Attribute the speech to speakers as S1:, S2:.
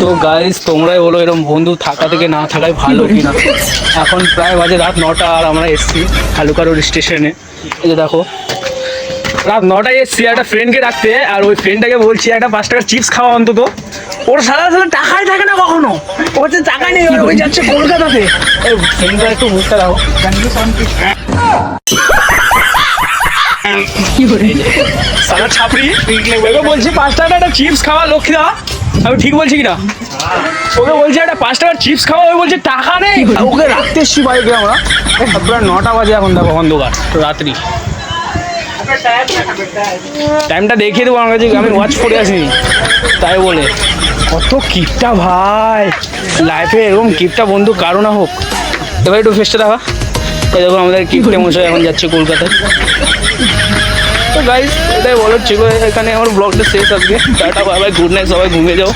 S1: তো গাইস তোমরাই বলো এরকম বন্ধু থাকা থেকে না থাকাই ভালো কিনা। এখন প্রায় বাজে রাত 9টা আর আমরা এসছি হালুকারোড স্টেশনে। এই যে দেখো রাত 9টায় এসছি একটা ফ্রেন্ডকে রাখতে, আর ওই ফ্রেন্ডটাকে বলছি একটা 5 টাকার চিপস খাওয়া অন্তত। ওর সারা সারা টাকাই থাকে না কখনো, ও হচ্ছে টাকা নেই, ওই যাচ্ছে কলকাতাতে। এই ফ্রেন্ডটা একটু মুখটা দাও। সারা ছাপড়ি ওকে বলছি 5 টাকার একটা চিপস খাওয়া লক্ষ্মী দা, আমি ঠিক বলছি কিনা? ওকে বলছি একটা 5 টাকার চিপস খাওয়া, ওই বলছে টাকা নেই। ওকে রাখতে এসছি বাইকে আমরা, প্রায় 9টা বাজে এখন দেখো অন্ধকার রাত্রি। টাইমটা দেখিয়ে দেবো আমার কাছে, আমি ওয়াচ করে আসিনি তাই বলে। কত কিপটা ভাই, লাইফে এরকম কিপটা বন্ধু কারো না হোক। এবার একটু ফেসটা দেখা, এই দেখো আমাদের কিপটে মশাই এখন যাচ্ছে কলকাতায়। তো গাইস এটাই বলার ছিল, এখানে আমার ব্লগটা শেষ আজকে। Tata bye bye, good night, সবাই ঘুমিয়ে যাও।